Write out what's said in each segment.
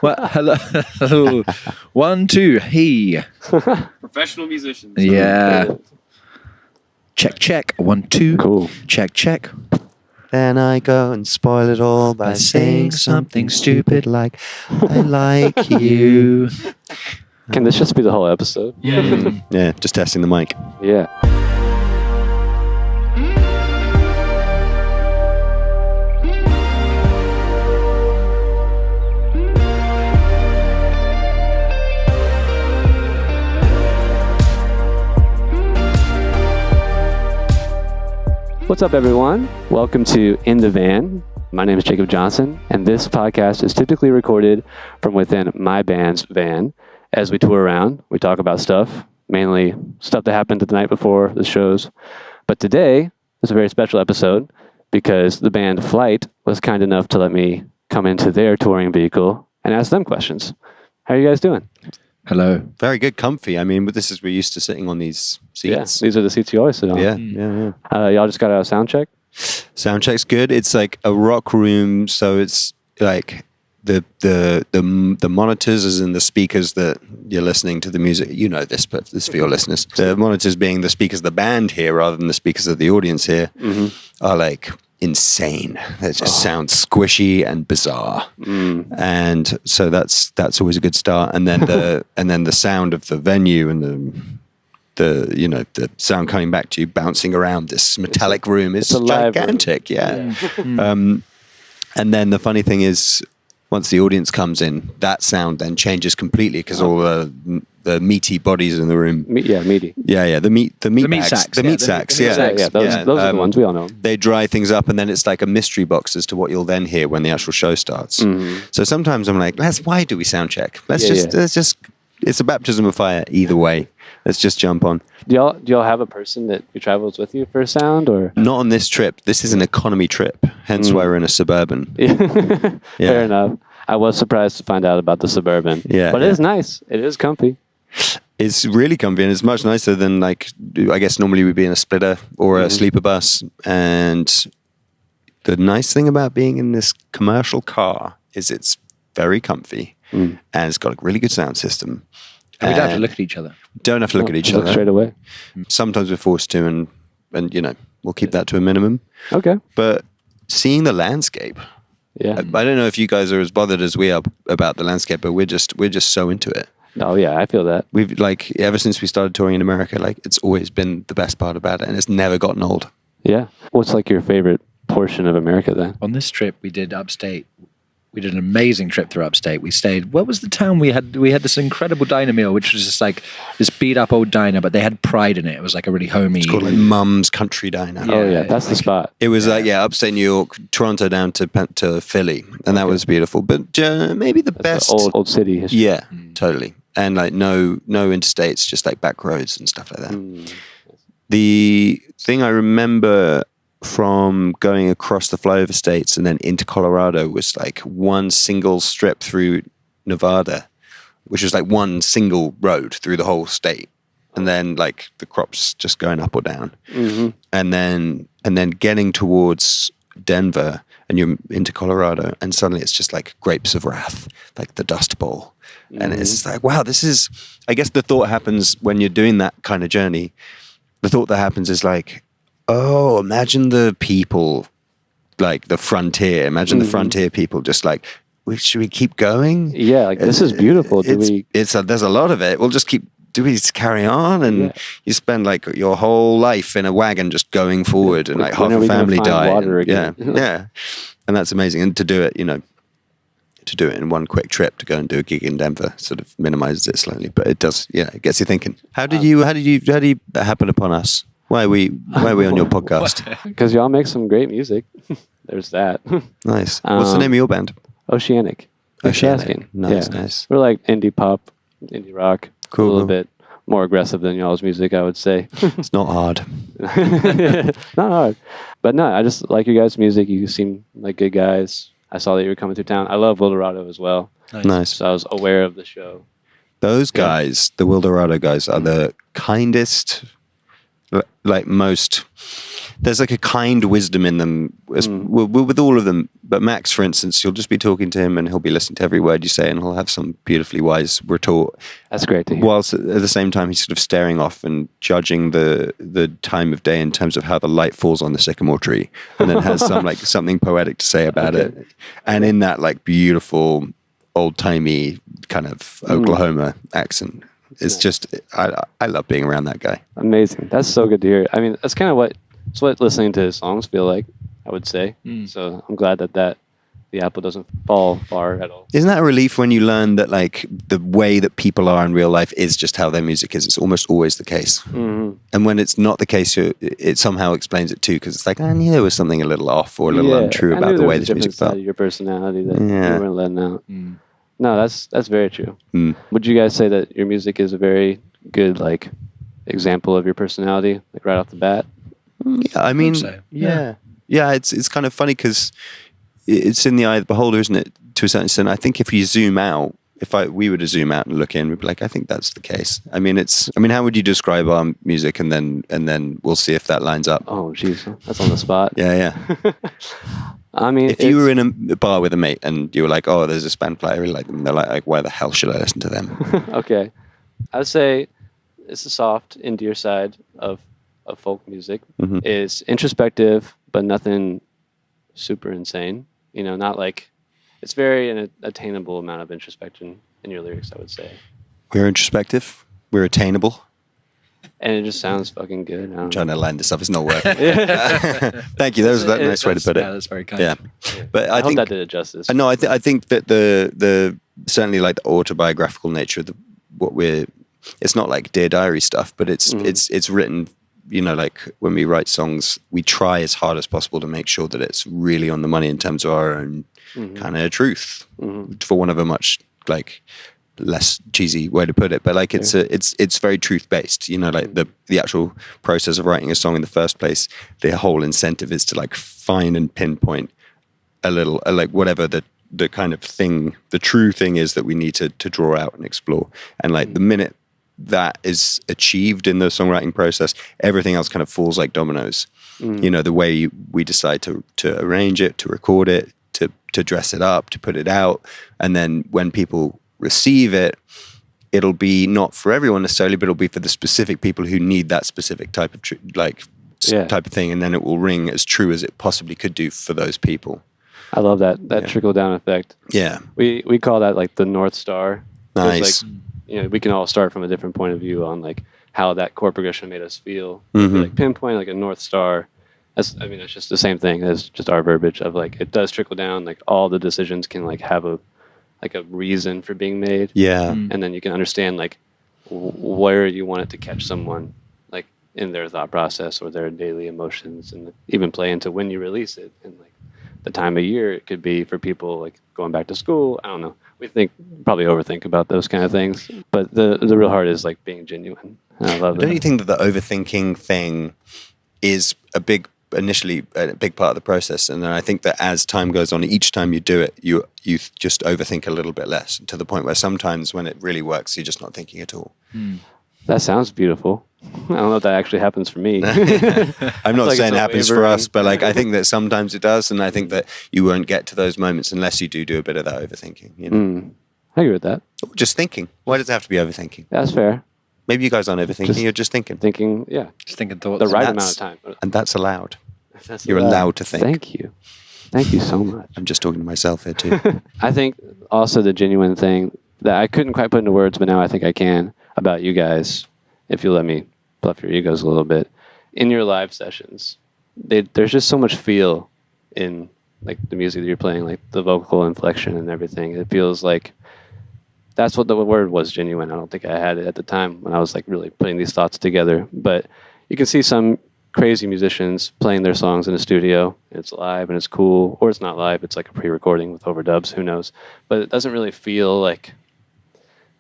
Well, hello. 1, 2, hey. Professional musicians. Yeah. Check. 1, 2. Cool. Check. Then I go and spoil it all by saying something stupid like, I like you. Can this just be the whole episode? Yeah, just testing the mic. Yeah. What's up, everyone? Welcome to In the Van. My name is Jacob Johnson, and this podcast is typically recorded from within my band's van. As we tour around, we talk about stuff, mainly stuff that happened the night before the shows. But today is a very special episode because the band Flyte was kind enough to let me come into their touring vehicle and ask them questions. How are you guys doing? Hello. Very good, comfy. I mean, this is, we're used to sitting on these seats. Yeah, these are the seats you always sit on. Yeah. Y'all just got out of sound check? Sound check's good. It's like a rock room, so it's like the monitors as in the speakers that you're listening to the music. You know this, but this is for your listeners. The monitors being the speakers of the band here rather than the speakers of the audience here are like insane. They just sound squishy and bizarre. And so that's always a good start. And then the sound of the venue and the sound coming back to you bouncing around this metallic room is gigantic. Yeah. And then the funny thing is, once the audience comes in, that sound then changes completely because all the meaty bodies in the room. Meaty. Yeah. The meat sacks. Those are the ones we all know. They dry things up, and then it's like a mystery box as to what you'll then hear when the actual show starts. So sometimes I'm like, why do we sound check? Let's just. It's a baptism of fire either way. Let's just jump on. Do y'all have a person that travels with you for sound, or not on this trip? This is an economy trip, hence why we're in a Suburban. Fair enough. I was surprised to find out about the Suburban. But it is nice. It is comfy. It's really comfy, and it's much nicer than, like, I guess normally we'd be in a splitter or a sleeper bus. And the nice thing about being in this commercial car is it's very comfy, and it's got a really good sound system. And we don't have to look at each other. Don't have to look at each other straight away. Sometimes we're forced to, and we'll keep that to a minimum. Okay. But seeing the landscape. Yeah. I don't know if you guys are as bothered as we are about the landscape, but we're just so into it. Oh yeah, I feel that. We've ever since we started touring in America, it's always been the best part about it, and it's never gotten old. Yeah. What's your favorite portion of America then? On this trip, we did upstate. We did an amazing trip through upstate. We stayed. What was the town we had? We had this incredible diner meal, which was just like this beat up old diner, but they had pride in it. It was like a really homey. It's called Mum's Country Diner. Oh yeah, that's the spot. It was upstate New York, Toronto down to Philly, and that was beautiful. But maybe the best old city history. Yeah, totally. And no interstates, just back roads and stuff like that. The thing I remember from going across the flyover states and then into Colorado was one single strip through Nevada, which was one single road through the whole state, and then the crops just going up or down, and then getting towards Denver and you're into Colorado, and suddenly it's just Grapes of Wrath, the Dust Bowl, and it's just wow, this is. I guess the thought happens when you're doing that kind of journey. The thought that happens is oh, imagine the people, the frontier. Imagine the frontier people just should we keep going? Yeah, this is beautiful. There's a lot of it. We'll just do we just carry on? And you spend your whole life in a wagon just going forward, and half a family died. Yeah. And that's amazing. And to do it, to do it in one quick trip, to go and do a gig in Denver sort of minimizes it slightly, but it does, it gets you thinking. How did you happen upon us? Why are we on your podcast? Because y'all make some great music. There's that. Nice. What's the name of your band? Oceanic. Oceanic. Nice. We're indie pop, indie rock. Cool. A little bit more aggressive than y'all's music, I would say. It's not hard. Not hard. But no, I just like your guys' music. You seem like good guys. I saw that you were coming through town. I love Wildorado as well. Nice. So I was aware of the show. Those guys, the Wildorado guys, are the kindest, most there's like a kind wisdom in them with all of them. But Max, for instance, you'll just be talking to him and he'll be listening to every word you say, and he'll have some beautifully wise retort. That's great to hear. Whilst at the same time, he's sort of staring off and judging the time of day in terms of how the light falls on the sycamore tree, and then has some like something poetic to say about it. And in that like beautiful old timey kind of Oklahoma accent. It's just, I love being around that guy. Amazing. That's so good to hear. I mean, that's kind of what listening to his songs feel like, I would say. So I'm glad that the apple doesn't fall far at all. Isn't that a relief when you learn that like the way that people are in real life is just how their music is? It's almost always the case. And when it's not the case, it somehow explains it too, because it's like, I knew there was something a little off or a little untrue about the way this music felt. Your personality that you weren't letting out. No, that's very true. Would you guys say that your music is a very good like example of your personality, like right off the bat? Yeah, I mean, yeah. It's kind of funny because it's in the eye of the beholder, isn't it? To a certain extent, I think if you zoom out, we were to zoom out and look in, we'd be like, I think that's the case. I mean, how would you describe our music, and then we'll see if that lines up. Oh, jeez, that's on the spot. Yeah. I mean, if you were in a bar with a mate and you were like, oh, there's this band play, I really like them. And they're like, why the hell should I listen to them? Okay. I would say it's the soft, indie side of folk music. It's introspective, but nothing super insane. You know, not like, it's very an attainable amount of introspection in your lyrics, I would say. We're introspective. We're attainable. And it just sounds fucking good. I'm trying to line this up. It's not working. Thank you. That was a nice way to put it. Yeah, that's very kind. Yeah. But I hope think that did it justice. No, I think that the certainly like the autobiographical nature of it's not like Dear Diary stuff, but it's written, you know, like when we write songs, we try as hard as possible to make sure that it's really on the money in terms of our own kind of truth, for one of a much like less cheesy way to put it, but like it's very truth based, you know, like the actual process of writing a song in the first place, the whole incentive is to like find and pinpoint a little like whatever the kind of thing, the true thing is that we need to draw out and explore. And like the minute that is achieved in the songwriting process, everything else kind of falls like dominoes. You know, the way we decide to arrange it, to record it, to dress it up, to put it out, and then when people receive it, it'll be not for everyone necessarily, but it'll be for the specific people who need that specific type of type of thing, and then it will ring as true as it possibly could do for those people. I love that trickle down effect. Yeah, we call that like the North Star. Nice. Like, you know, we can all start from a different point of view on like how that chord progression made us feel. Like pinpoint like a North Star. It's just the same thing as just our verbiage of like it does trickle down. Like all the decisions can like have a reason for being made. Yeah. And then you can understand like where you want it to catch someone like in their thought process or their daily emotions, and even play into when you release it and like the time of year it could be for people like going back to school. I don't know. We probably overthink about those kind of things, but the real heart is like being genuine. And I love it. Don't you think that the overthinking thing is initially a big part of the process, and then I think that as time goes on, each time you do it, you just overthink a little bit less, to the point where sometimes when it really works, you're just not thinking at all. That sounds beautiful. I don't know if that actually happens for me. I'm not saying it happens for us, but like I think that sometimes it does, and I think that you won't get to those moments unless you do a bit of that overthinking. You know, I agree with that. Just thinking. Why does it have to be overthinking? That's fair. Maybe you guys aren't overthinking. You're just thinking. Yeah. Just thinking thoughts. The right amount of time. And that's allowed. You're allowed to think. Thank you. Thank you so much. I'm just talking to myself here too. I think also the genuine thing that I couldn't quite put into words, but now I think I can, about you guys, if you let me bluff your egos a little bit, in your live sessions, there's just so much feel in like the music that you're playing, like the vocal inflection and everything. It feels like that's what the word was, genuine. I don't think I had it at the time when I was like really putting these thoughts together, but you can see some crazy musicians playing their songs in a studio, and it's live and it's cool, or it's not live, it's like a pre-recording with overdubs, who knows, but it doesn't really feel like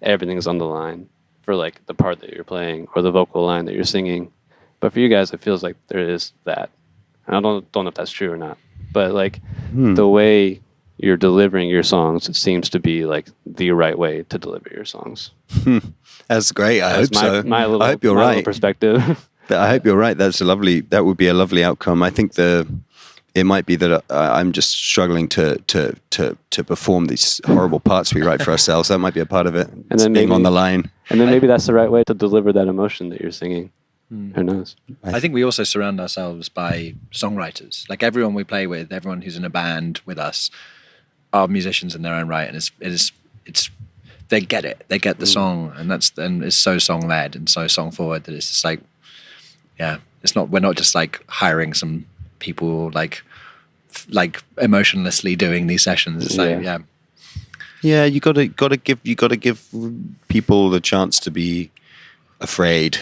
everything's on the line for like the part that you're playing or the vocal line that you're singing. But for you guys, it feels like there is that. And I don't know if that's true or not, but like the way you're delivering your songs seems to be like the right way to deliver your songs. That's great. I hope so. I hope you're right. Little perspective. I hope you're right. That would be a lovely outcome. I think it might be that I'm just struggling to perform these horrible parts we write for ourselves. That might be a part of it. And then being maybe, on the line. And then maybe that's the right way to deliver that emotion that you're singing. Who knows? I think we also surround ourselves by songwriters. Like everyone we play with, everyone who's in a band with us, are musicians in their own right, and it's they get it. They get the song, and it's so song led and so song forward that it's just like, yeah, it's not. We're not just like hiring some people like emotionlessly doing these sessions. It's like, yeah. You gotta give people the chance to be afraid,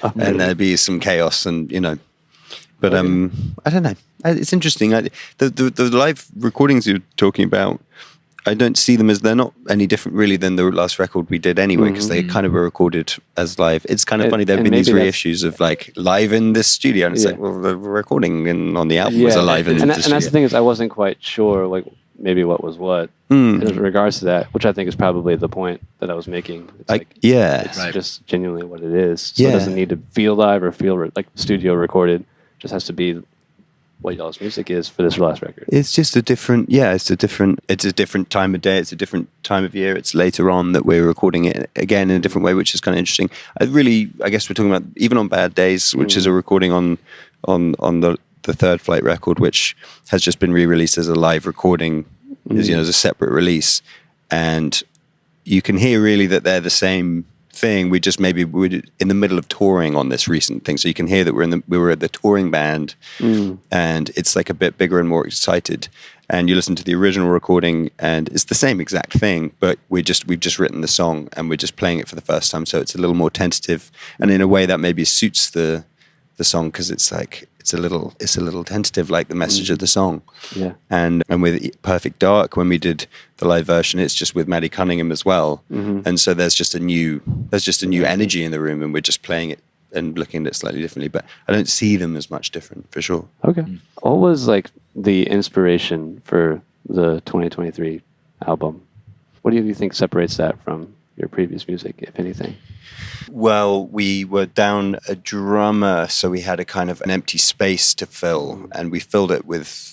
and there be some chaos, and But I don't know. It's interesting. The live recordings you're talking about, I don't see them as, they're not any different really than the last record we did anyway, because they kind of were recorded as live. It's kind of funny. There have been these reissues of like live in this studio, and it's like, well, the recording on the album was alive in the studio. And that's the thing, is I wasn't quite sure like maybe what was what in regards to that, which I think is probably the point that I was making. It's it's just genuinely what it is. So it doesn't need to feel live or feel like studio recorded. It just has to be what y'all's music is for this last record. It's just a different, it's a different time of day. It's a different time of year. It's later on that we're recording it again in a different way, which is kind of interesting. I guess we're talking about even on Bad Days, which is a recording on the third Flyte record, which has just been re-released as a live recording, as a separate release, and you can hear really that they're the same thing. We just maybe we're in the middle of touring on this recent thing, so you can hear that we were at the touring band, and it's like a bit bigger and more excited. And you listen to the original recording, and it's the same exact thing, but we've just written the song and we're just playing it for the first time, so it's a little more tentative, and in a way that maybe suits the song, because it's like it's a little tentative, like the message of the song. Yeah. And with Perfect Dark, when we did the live version, it's just with Maddie Cunningham as well. And so there's just a new energy in the room, and we're just playing it and looking at it slightly differently. But I don't see them as much different, for sure. Okay. What was like the inspiration for the 2023 album? What do you think separates that from your previous music, if anything? Well, we were down a drummer, so we had a kind of an empty space to fill, and we filled it with,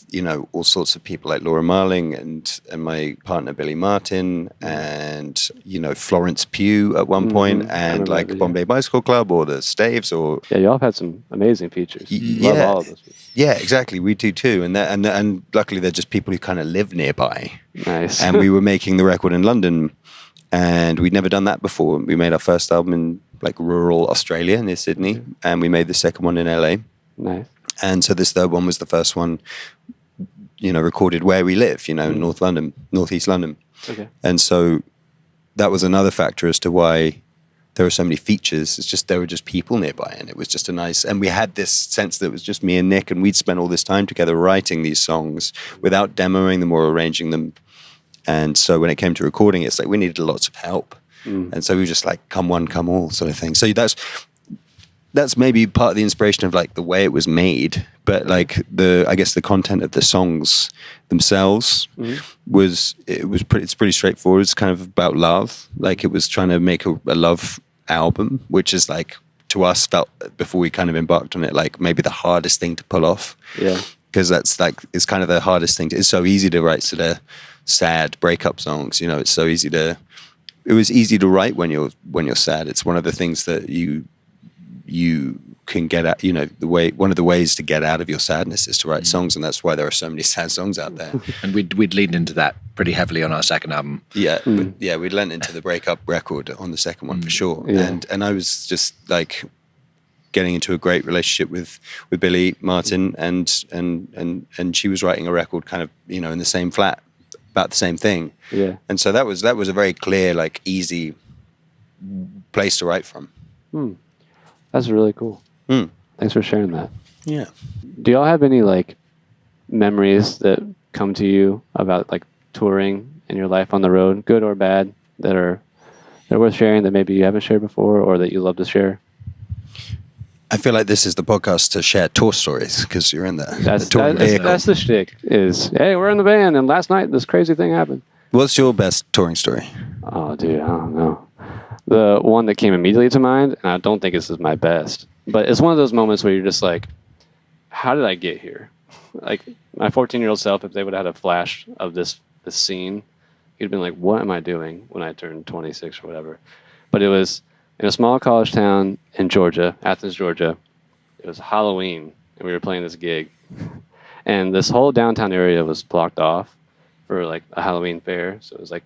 all sorts of people like Laura Marling and my partner Billy Martin, and, Florence Pugh at one point, and like Bombay Bicycle Club or the Staves, or... Yeah, y'all have had some amazing features. Love all of those people. Yeah, exactly. We do too. And luckily they're just people who kind of live nearby. Nice. And we were making the record in London, and we'd never done that before. We made our first album in like rural Australia near Sydney, and we made the second one in LA. Nice. And so this third one was the first one, recorded where we live, North London, Northeast London. Okay. And so that was another factor as to why there were so many features. It's just there were just people nearby, and it was just and we had this sense that it was just me and Nick, and we'd spent all this time together writing these songs without demoing them or arranging them. And so when it came to recording, it's like we needed lots of help. And so we were just like, come one, come all sort of thing. So that's maybe part of the inspiration of like the way it was made. But like I guess the content of the songs themselves it's pretty straightforward. It's kind of about love. Like it was trying to make a love album, which is like, to us, felt before we kind of embarked on it, like maybe the hardest thing to pull off. Yeah. Because that's like, it's kind of the hardest thing. It's so easy to write sort of sad breakup songs. It's so easy it was easy to write when you're sad. It's one of the things that you can get at, one of the ways to get out of your sadness is to write songs, and that's why there are so many sad songs out there. And we'd leaned into that pretty heavily on our second album. Yeah, we'd leaned into the breakup record on the second one for sure. Yeah. And I was just like getting into a great relationship with Billy Martin, and she was writing a record kind of, in the same flat about the same thing. Yeah. And so that was a very clear, like easy place to write from. That's really cool. Thanks for sharing that. Yeah. Do y'all have any like memories that come to you about like touring and your life on the road, good or bad, that are worth sharing that maybe you haven't shared before or that you love to share? I feel like this is the podcast to share tour stories because you're in That's the shtick is, hey, we're in the band and last night this crazy thing happened. What's your best touring story? Oh, dude, I don't know. The one that came immediately to mind, and I don't think this is my best, But it's one of those moments where you're just like, how did I get here? Like my 14-year-old self, if they would have had a flash of this scene, he'd been like, what am I doing when I turned 26 or whatever? But it was in a small college town in Georgia, Athens, Georgia. It was Halloween, and we were playing this gig. And this whole downtown area was blocked off for like a Halloween fair. So it was like,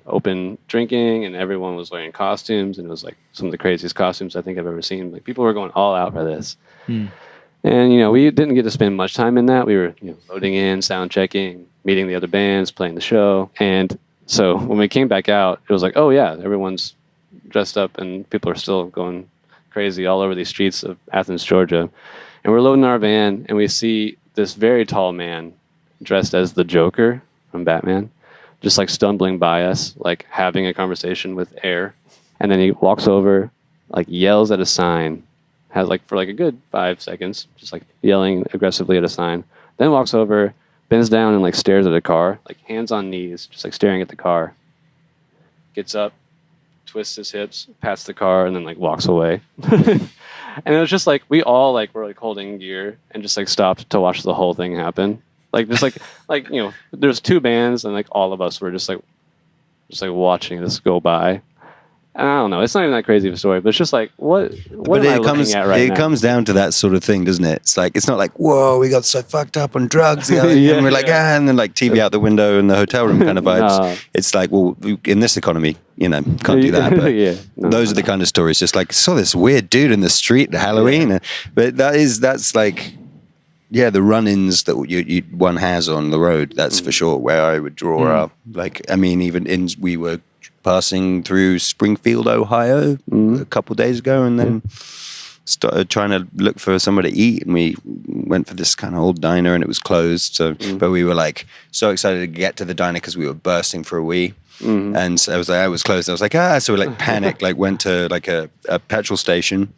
open drinking, and everyone was wearing costumes, and it was like some of the craziest costumes I think I've ever seen. Like people were going all out for this. And, we didn't get to spend much time in that. We were, loading in, sound checking, meeting the other bands, playing the show. And so when we came back out, it was like, oh yeah, everyone's dressed up and people are still going crazy all over these streets of Athens, Georgia. And we're loading our van, and we see this very tall man dressed as the Joker from Batman, just like stumbling by us, like having a conversation with air. And then he walks over, like yells at a sign, has like for like a good 5 seconds, just like yelling aggressively at a sign, then walks over, bends down and like stares at a car, like hands on knees, just like staring at the car, gets up, twists his hips, pats the car, and then like walks away. And it was just like we all like were like holding gear and just like stopped to watch the whole thing happen. Like just like there's 2 bands, and like all of us were just like watching this go by. And I don't know, it's not even that crazy of a story, but it's just like what am I looking at right now? It comes down to that sort of thing, doesn't it? It's like, it's not like, whoa, we got so fucked up on drugs the other day, and we're like, and then like TV out the window in the hotel room kind of vibes. No. It's like, well, in this economy, can't do that. But those are the kind of stories. Just like, saw this weird dude in the street at Halloween. Yeah. But that's like, the run-ins that one has on the road. That's for sure where I would draw up. Like, I mean, we were passing through Springfield, Ohio a couple of days ago, and then started trying to look for somewhere to eat, and we went for this kind of old diner, and it was closed. So, but we were like so excited to get to the diner because we were bursting for a wee. And so I was closed. I was like, so we like panicked, like went to like a petrol station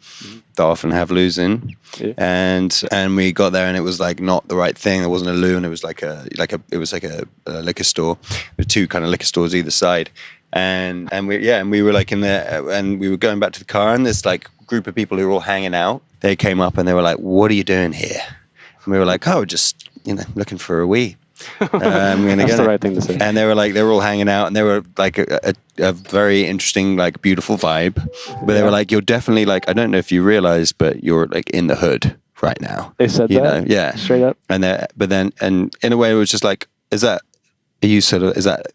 that often have loos in, and we got there, and it was like not the right thing. There wasn't a loo, and it was like a liquor store. There were 2 kind of liquor stores either side. And we were like in there, and we were going back to the car, and this like group of people who were all hanging out, they came up and they were like, what are you doing here? And we were like, oh, just looking for a wee. That's the right thing to say. And they were all hanging out, and they were like a very interesting, like beautiful vibe. But they were like, you're definitely like, I don't know if you realize, but you're like in the hood right now. They said that? Straight up. And in a way it was just like, is that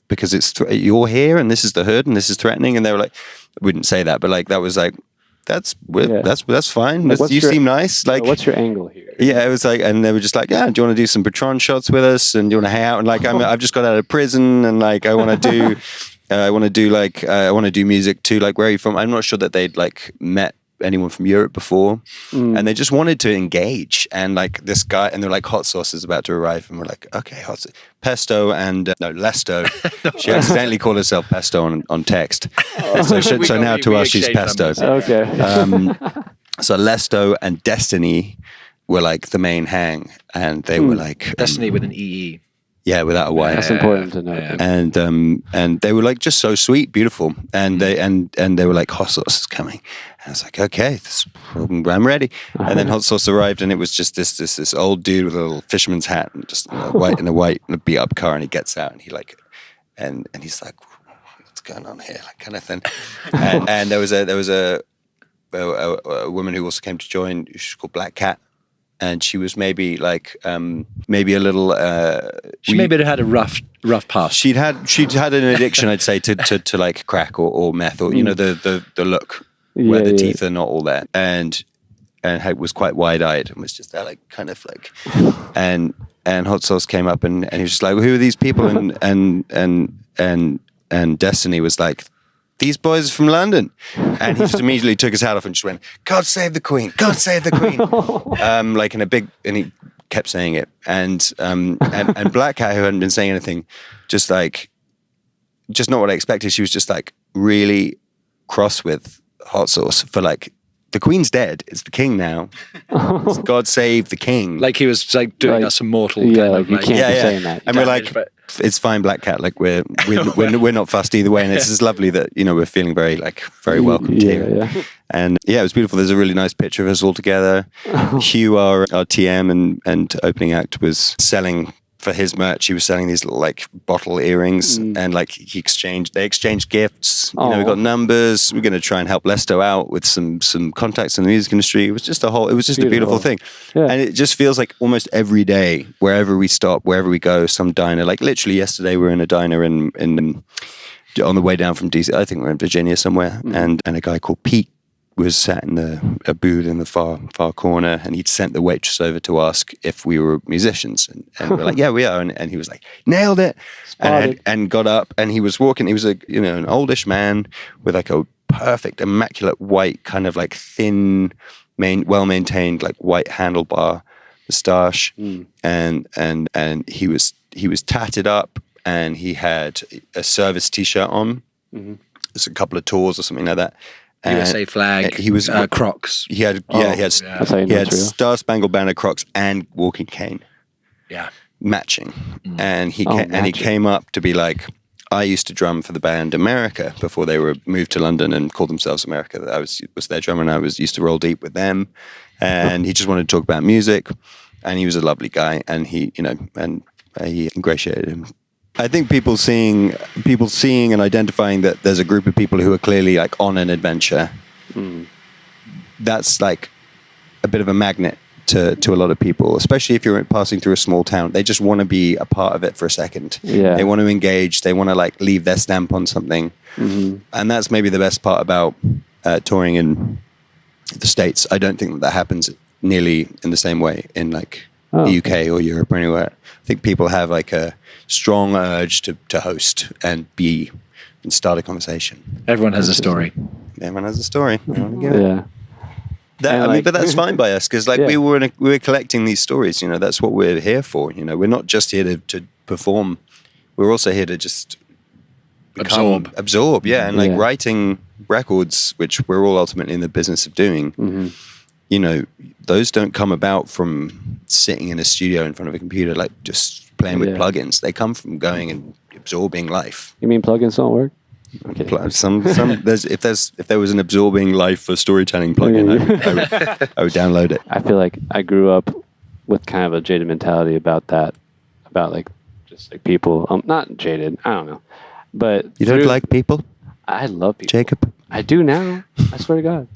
because you're here and this is the hood and this is threatening? And they were like, we didn't say that, but like that was like, that's fine. Like, you seem nice. Like, what's your angle here? Yeah, it was like, and they were just like, do you want to do some Patron shots with us? And do you want to hang out? And like, I've just got out of prison, and like, I want to do, I want to do music too. Like, where are you from? I'm not sure that they'd like met anyone from Europe before, and they just wanted to engage. And like this guy, and they're like, hot sauce is about to arrive, and we're like, okay, hot sauce. Pesto and Lesto. She accidentally called herself Pesto on text, so now to us she's Pesto. Okay. So Lesto and Destiny were like the main hang, and they were like Destiny with an EE. Yeah, without a Y. That's important to know. Yeah. And they were like just so sweet, beautiful, and they were like, hot sauce is coming. And I was like, okay, I'm ready. And then hot sauce arrived, and it was just this old dude with a little fisherman's hat and just in a white beat up car, and he gets out, and he like, and he's like, what's going on here, like kind of thing. And there was a woman who also came to join. She's called Black Cat. And she was maybe like maybe a little. She maybe had a rough past. She'd had an addiction, I'd say, to like crack or meth, or the look where the teeth are not all there, and was quite wide eyed and was just there like kind of like, and hot sauce came up and he was just like, who are these people? And Destiny was like, these boys are from London. And he just immediately took his hat off and just went, God save the Queen, God save the Queen. Like in a big, and he kept saying it. And Black Cat, who hadn't been saying anything, just not what I expected. She was just like really cross with hot sauce for like, the Queen's dead. It's the King now. It's God save the King. Like he was like doing us a mortal. Yeah, kind like of, you can't be saying that. And we're like, it's fine, Black Cat. Like we're not fussed either way, and it's just lovely that we're feeling very welcomed here. Yeah. And it was beautiful. There's a really nice picture of us all together. Hugh, our TM and opening act, was selling. For his merch, he was selling these little like bottle earrings, and like they exchanged gifts. We got numbers. We're going to try and help Lesto out with some contacts in the music industry. It was just a beautiful thing, and it just feels like almost every day, wherever we stop, wherever we go, some diner. Like literally yesterday, we were in a diner in on the way down from DC. I think we're in Virginia somewhere, and a guy called Pete was sat in a booth in the far corner, and he'd sent the waitress over to ask if we were musicians, and we're like, yeah, we are, and he was like, nailed it, and got up, and he was walking. He was an oldish man with like a perfect, immaculate white, kind of like thin, well maintained, like white handlebar moustache, and he was tatted up, and he had a service T-shirt on. There's a couple of tours or something like that. USA flag. He was Crocs. He had Star Spangled Banner Crocs and walking cane. Yeah, matching. And he came up to be like, I used to drum for the band America before they were moved to London and called themselves America. I was their drummer, and I used to roll deep with them. And he just wanted to talk about music, and he was a lovely guy, and he ingratiated him. I think people seeing and identifying that there's a group of people who are clearly like on an adventure. That's like a bit of a magnet to a lot of people, especially if you're passing through a small town. They just want to be a part of it for a second. Yeah. They want to engage. They want to like leave their stamp on something. And that's maybe the best part about touring in the States. I don't think that happens nearly in the same way in like the UK or Europe or anywhere. I think people have like a strong urge to host and start a conversation. Everyone has a story. Everyone has a story. Yeah. But that's fine by us because like we were collecting these stories. That's what we're here for. We're not just here to perform. We're also here to just absorb. Yeah, and like writing records, which we're all ultimately in the business of doing. Those don't come about from sitting in a studio in front of a computer, like just playing with plugins. They come from going and absorbing life. You mean plugins don't work? Okay. If there was an absorbing life for storytelling plugin, I would download it. I feel like I grew up with kind of a jaded mentality about that, about like just like people. Not jaded, I don't know, but you don't like people? I love people, Jacob. I do now. I swear to God.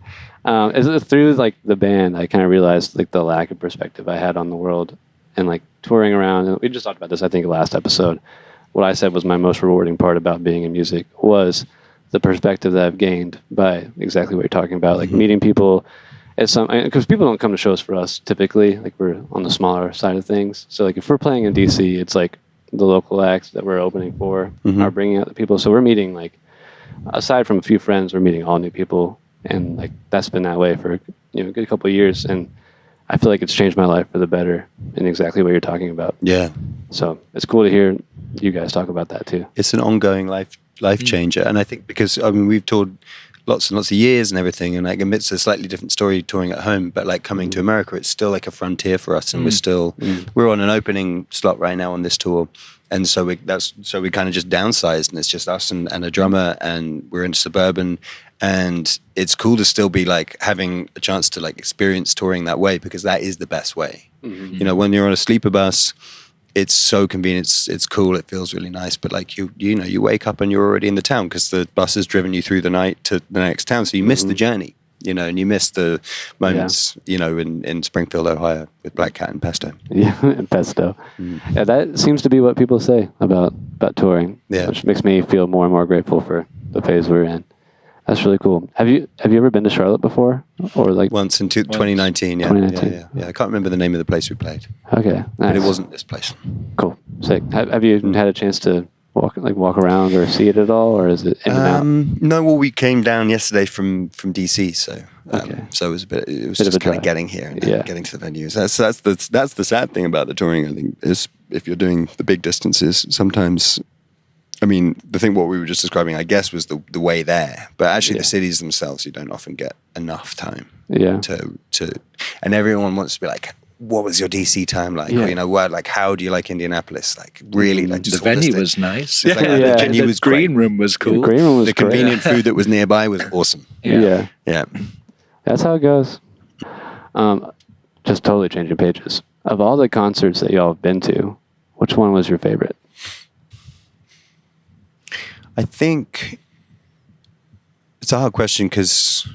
Through like the band, I kind of realized like the lack of perspective I had on the world, and like touring around. And we just talked about this, I think, last episode. What I said was my most rewarding part about being in music was the perspective that I've gained by exactly what you're talking about, like meeting people at because people don't come to shows for us typically. Like we're on the smaller side of things. So like if we're playing in DC, it's like the local acts that we're opening for are bringing out the people. So we're meeting like, aside from a few friends, we're meeting all new people. And like that's been that way for a good couple of years, and I feel like it's changed my life for the better in exactly what you're talking about. Yeah. So it's cool to hear you guys talk about that too. It's an ongoing life changer, and I think because we've toured lots and lots of years and everything, and like amidst a slightly different story touring at home, but like coming to America, it's still like a frontier for us, and we're on an opening slot right now on this tour. And so we kind of just downsized, and it's just us and a drummer, and we're in Suburban, and it's cool to still be like having a chance to like experience touring that way, because that is the best way. When you're on a sleeper bus, it's so convenient, it's cool, it feels really nice, but like you wake up and you're already in the town because the bus has driven you through the night to the next town, so you miss the journey. And you miss the moments, in Springfield, Ohio with Black Cat and Pesto. Yeah, and Pesto. Yeah, that seems to be what people say about touring, which makes me feel more and more grateful for the phase we're in. That's really cool. Have you ever been to Charlotte before? Or like once in 2019, yeah. 2019. Yeah. I can't remember the name of the place we played. Okay, nice. But it wasn't this place. Cool. Sick. Have you had a chance to walk around or see it at all, or is it in and out? No, well, we came down yesterday from DC, so so it was just kind of getting here and getting to the venues. That's the sad thing about the touring, I think, is if you're doing the big distances, sometimes, what we were just describing, I guess, was the way there, but actually the cities themselves, you don't often get enough time to and everyone wants to be like, what was your DC time like? Yeah. Or, you know, what, like, how do you like Indianapolis? Like, really, like, just The all this venue thing. was nice. It's like, Yeah. the venue was green great. room was cool. Green room was The great. convenient food that was nearby was awesome. Yeah. Yeah. That's how it goes. Just totally changing pages. Of all the concerts that y'all have been to, which one was your favorite? I think it's a hard question because,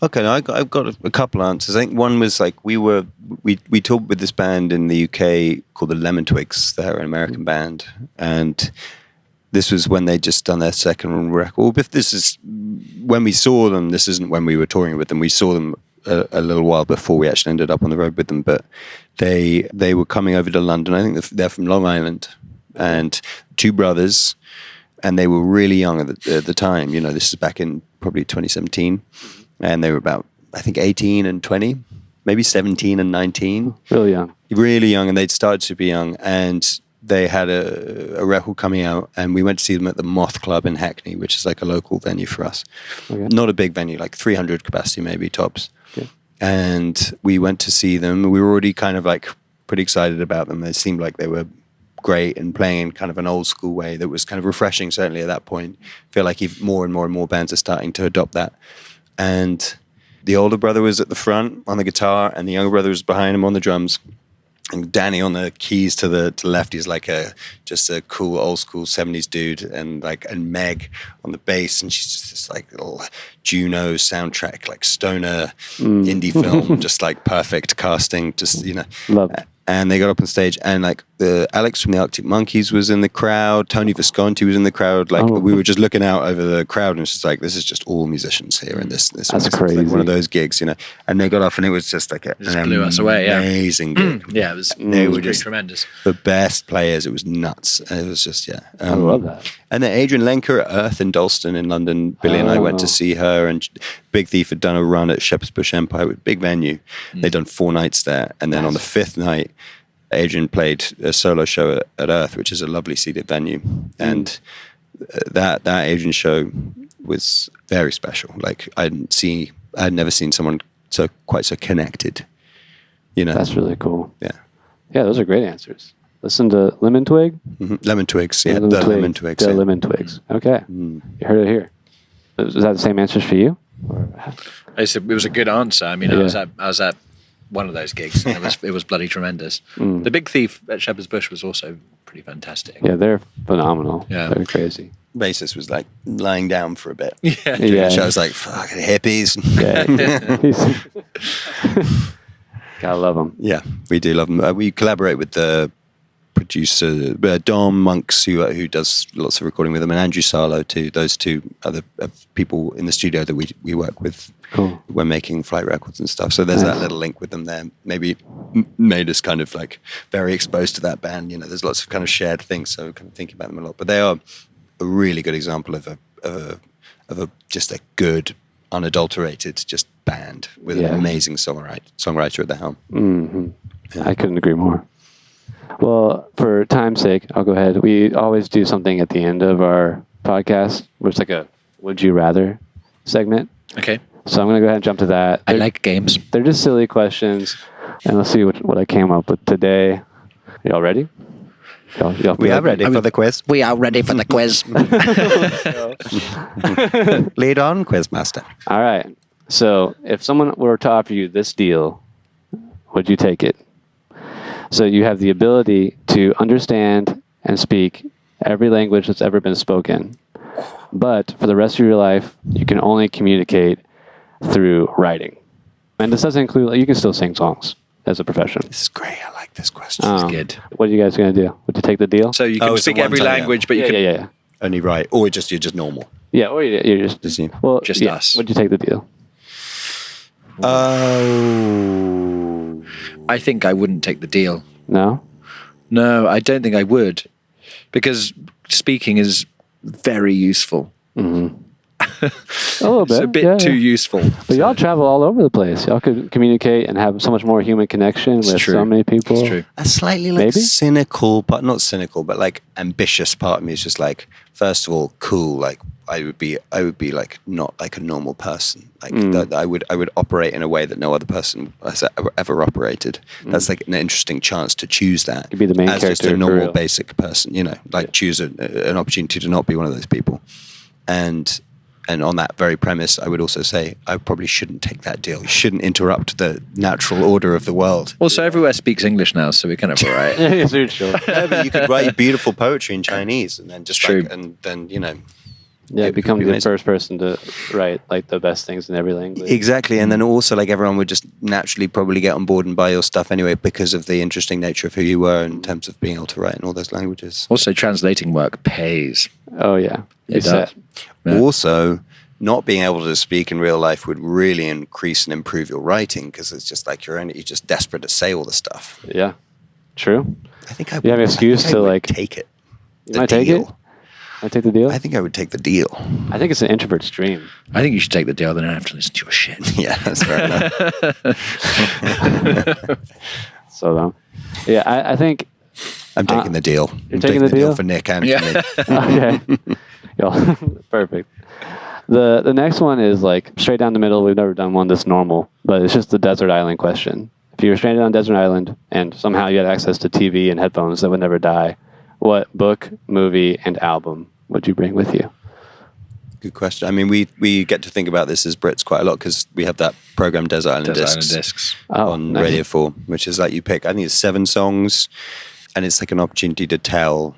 okay, I've got a couple answers. I think one was like we toured with this band in the UK called the Lemon Twigs. They're an American band, and this was when they'd just done their second record. But this is when we saw them. This isn't when we were touring with them. We saw them a little while before we actually ended up on the road with them. But they were coming over to London. I think they're from Long Island, and two brothers. And they were really young at the time. You know, this is back in probably 2017. And they were about, I think, 18 and 20, maybe 17 and 19. Really young. Really young, and they'd started super young. And they had a record coming out, and we went to see them at the Moth Club in Hackney, which is like a local venue for us. Okay. Not a big venue, like 300 capacity maybe, tops. Okay. And we went to see them. We were already kind of like pretty excited about them. They seemed like they were great and playing in kind of an old school way that was kind of refreshing, certainly at that point. I feel like more and more bands are starting to adopt that. And the older brother was at the front on the guitar, and the younger brother was behind him on the drums. And Danny on the keys to the left, he's like just a cool old school 70s dude, and Meg on the bass, and she's just this like little Juno soundtrack, like stoner indie film, just like perfect casting, just, you know. Love it. And they got up on stage, and like Alex from the Arctic Monkeys was in the crowd. Tony Visconti was in the crowd. Like we were just looking out over the crowd, and it's just like, this is just all musicians here in this. That's it's crazy. like one of those gigs, you know. And they got off, and it was just like an blew us away, yeah. amazing gig. Yeah, it was, They it was were pretty just tremendous. the best players. It was nuts. It was just, yeah. I love that. And then Adrian Lenker at Earth in Dalston in London. Billy and I went to see her, and Big Thief had done a run at Shepherd's Bush Empire with big venue. They'd done 4 nights there, and then on the 5th night, Adrian played a solo show at Earth, which is a lovely seated venue, and that Adrian show was very special. Like I'd never seen someone quite so connected. You know, That's really cool. yeah. Yeah, those are great answers. Listen to Lemon Twig? Lemon Twigs, yeah, the Lemon Twigs. The yeah. Lemon Twigs. Okay. You heard it here. Was that the same answers for you? It was a good answer. I mean, Yeah. I was at one of those gigs, and it was bloody tremendous. The Big Thief at Shepherd's Bush was also pretty fantastic. Yeah, they're phenomenal. Yeah. They're crazy. Bassist was like lying down for a bit. Yeah. Yeah. The show's like, fucking hippies. Yeah. Gotta love them. Yeah, we do love them. We collaborate with the producer Dom Monks, who does lots of recording with them, and Andrew Sarlo too. Those two other people in the studio that we work with. Cool. When making Flyte records and stuff. So there's Nice. that little link with them there. Maybe made us kind of like very exposed to that band. You know, there's lots of kind of shared things. So we're kind of thinking about them a lot. But they are a really good example of a just a good, unadulterated just band with Yeah. an amazing songwriter at the helm. I couldn't agree more. Well, for time's sake, I'll go ahead. We always do something at the end of our podcast, where it's like a "Would you rather" segment. Okay. So I'm going to go ahead and jump to that. I like games. They're just silly questions, and let's see what I came up with today. Y'all ready? Y'all We feel are like- ready for the quiz. We are ready for the quiz. Lead on, Quizmaster. All right. So if someone were to offer you this deal, would you take it? So you have the ability to understand and speak every language that's ever been spoken, but for the rest of your life, you can only communicate through writing. And this doesn't include, you can still sing songs as a profession. This is great. I like this question. Good. What are you guys going to do? Would you take the deal? So you Oh, can it's a speak every one-time, yeah. language, but you can. yeah. Only right, or you're just normal. Yeah, or you're just Just you. well, Just yeah. us. Would you take the deal? Oh. I think I wouldn't take the deal. No. No, I don't think I would, because speaking is very useful. A little bit. It's a bit yeah, too yeah. useful. But y'all travel all over the place. Y'all could communicate and have so much more human connection with true. so many people. It's true. A slightly like Maybe? cynical, but not cynical, but like ambitious part of me is just like, first of all, cool. Like I would be like not like a normal person. Like that I would operate in a way that no other person has ever operated. That's like an interesting chance to choose that. You'd be the main as just character a for normal, real. basic person. You know, like choose an opportunity to not be one of those people. And on that very premise, I would also say I probably shouldn't take that deal. You shouldn't interrupt the natural order of the world. Also, everywhere speaks English now, so we're kind of all right. Yeah, very sure. No, but you could write beautiful poetry in Chinese, and then just True. like, and then you know, Yeah, It become would be the amazing. first person to write like the best things in every language. exactly. And then also like everyone would just naturally probably get on board and buy your stuff anyway because of the interesting nature of who you were in terms of being able to write in all those languages. Also, translating work pays. Oh yeah, It You does. said. Yeah. Also, not being able to speak in real life would really increase and improve your writing because it's just like you're just desperate to say all the stuff. Yeah, true. I think I would, You have an excuse I think I to, would like- take it. You might take it? I take the deal. I think I would take the deal. I think it's an introvert's dream. I think you should take the deal, then I don't have to listen to your shit. Yeah, that's fair enough. So, yeah, I think. I'm taking the deal. You're I'm taking the deal? for Nick and Yeah. for me. Okay. Yeah, perfect. The next one is like straight down the middle. We've never done one this normal, but it's just the desert island question. If you were stranded on a desert island and somehow you had access to TV and headphones that would never die, what book, movie, and album would you bring with you? Good question. I mean, we get to think about this as Brits quite a lot because we have that program Desert Island Desert Discs Island Discs. Oh, on nice. Radio 4, which is like you pick, I think it's 7 songs, and it's like an opportunity to tell,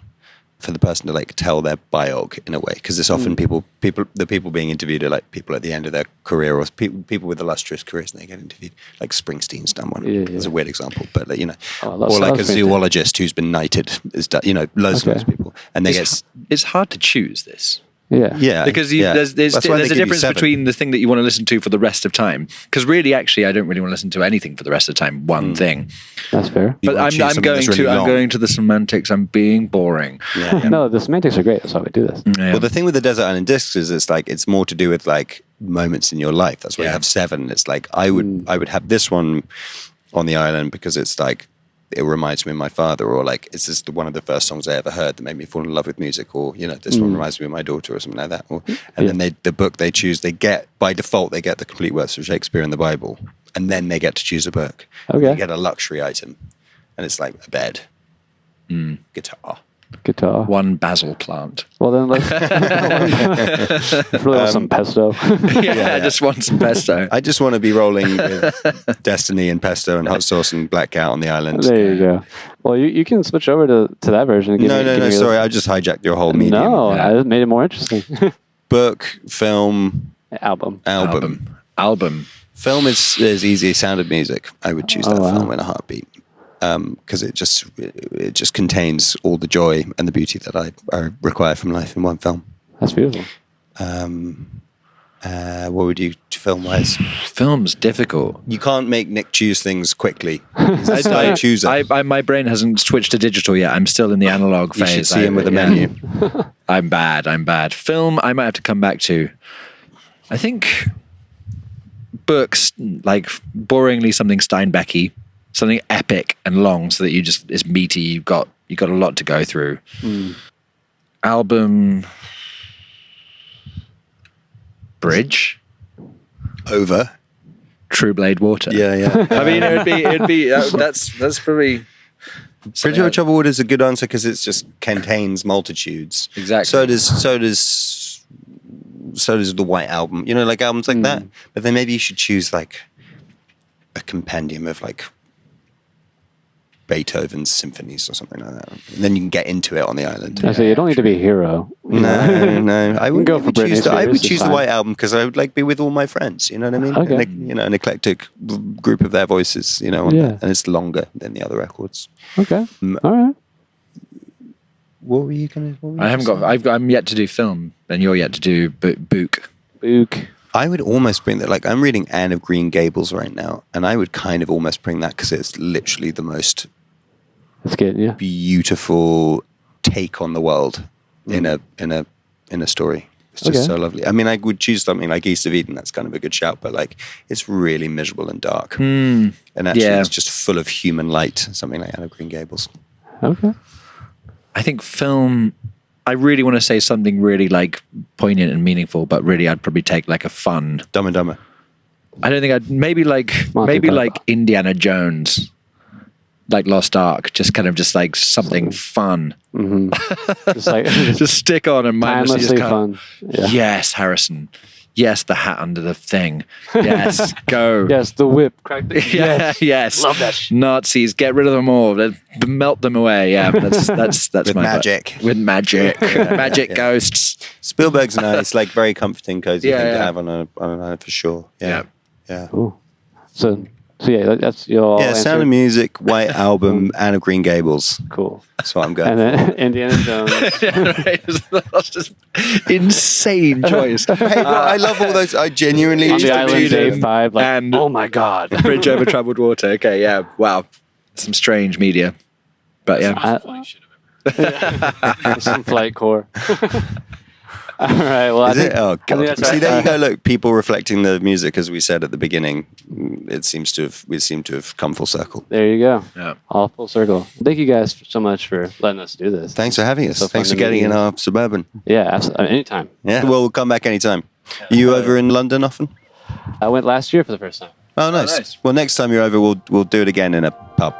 for the person to like tell their biog in a way, because it's often the people being interviewed are like people at the end of their career or people with illustrious careers, and they get interviewed. Like Springsteen's done one. Yeah, It's yeah. a weird example, but like, you know, Oh, I love- or I like love a Springsteen. zoologist who's been knighted. Is done, you know, loads Okay. of those people, and they It's hard to choose this. Yeah. yeah, Because yeah. there's That's why they a give you difference 7. between the thing that you want to listen to for the rest of time. Because really, actually, I don't really want to listen to anything for the rest of the time. One thing, That's fair. You but wanna I'm choose something going that's really to I'm long. going to the semantics. I'm being boring. Yeah. No, the semantics are great. That's why we do this. Yeah. Well, the thing with the Desert Island Discs is it's more to do with like moments in your life. That's why you Yeah. have 7. It's like I would have this one on the island because it's like it reminds me of my father, or like it's just one of the first songs I ever heard that made me fall in love with music, or you know, this one reminds me of my daughter or something like that. And then the book they choose, they get by default they get the complete works of Shakespeare and the Bible, and then they get to choose a book. Okay. You get a luxury item, and it's like a bed, guitar. Guitar. One basil plant. Well, then let's. really want some pesto. I just want some pesto. I just want to be rolling with Destiny and pesto and hot sauce and black cat on the island. There you go. Well, you can switch over to that version. And give No, me- give me sorry. I just hijacked your whole medium. No, Yeah. I made it more interesting. Book, film, Album. album. Film is easy. Sound of Music. I would choose that Oh, wow. film in a heartbeat because it just contains all the joy and the beauty that I require from life in one film. That's beautiful. What would you film wise? Film's difficult. You can't make Nick choose things quickly. He's a slow chooser. My brain hasn't switched to digital yet. I'm still in the analog You phase. should see him with a menu. I'm bad. Film, I might have to come back to. I think books, like boringly something Steinbecky, something epic and long, so that it's meaty. You've got a lot to go through. Album, Bridge, Over. True Blade Water. Yeah. I mean, it'd be that's probably. Bridge Over Troubled Water is a good answer because it just contains multitudes. Exactly. So does the White Album. You know, like albums like that. But then maybe you should choose like a compendium of like Beethoven's symphonies or something like that. And then you can get into it on the island. I say you don't need to be a hero. No. I would go for Britney choose. I Spears, would it's choose the fine. White Album because I would like be with all my friends. You know what I mean? Okay. An eclectic group of their voices. You know, on Yeah. that. And it's longer than the other records. Okay. All right. What were you gonna? I haven't got. I'm yet to do film, and you're yet to do book. Book. I would almost bring that. Like I'm reading Anne of Green Gables right now, and I would kind of almost bring that because it's literally the most That's good. Yeah. beautiful take on the world in a story. It's just Okay. so lovely. I mean, I would choose something like East of Eden. That's kind of a good shout, but like it's really miserable and dark. And actually, yeah. it's just full of human light. Something like Anne of Green Gables. Okay. I think film. I really want to say something really like poignant and meaningful, but really, I'd probably take like a fun. Dumb and Dumber. I don't think I'd maybe Monty Python. like Indiana Jones, like Lost Ark, just like something fun. Just like Just stick on and mindlessly timelessly just fun. Yeah. Yes, Harrison. Yes, the hat under the thing. Yes, go. Yes, the whip. Crack the Yeah, yes. Love that shit. Nazis, get rid of them all. Melt them away. Yeah, that's With my magic. With magic, magic ghosts. Spielberg's nice, like very comforting, cozy Yeah, thing to yeah. have on a night for sure. Yeah. Cool. So yeah, that's your Yeah, answer. Sound of Music, White Album, Anne of Green Gables. Cool. That's what I'm going And for. then Indiana Jones. That's just insane choice. Hey, well, I love all those. I genuinely On the just island, Eden Day 5. Like, and- oh my God. Bridge over troubled water. Okay, yeah. Wow. Some strange media. But yeah. Some flight core. All right. Well, Is it? Oh I think god! that's See, right. there you go. Look, people reflecting the music, as we said at the beginning. We seem to have come full circle. There you go. Yeah. All full circle. Thank you guys so much for letting us do this. Thanks for having us. So fun Thanks for to meet getting you. in our Suburban. Yeah, absolutely. Anytime. Yeah. Well, we'll come back anytime. Are you over in London often? I went last year for the first time. Oh, nice. nice. Well, next time you're over, we'll do it again in a pub.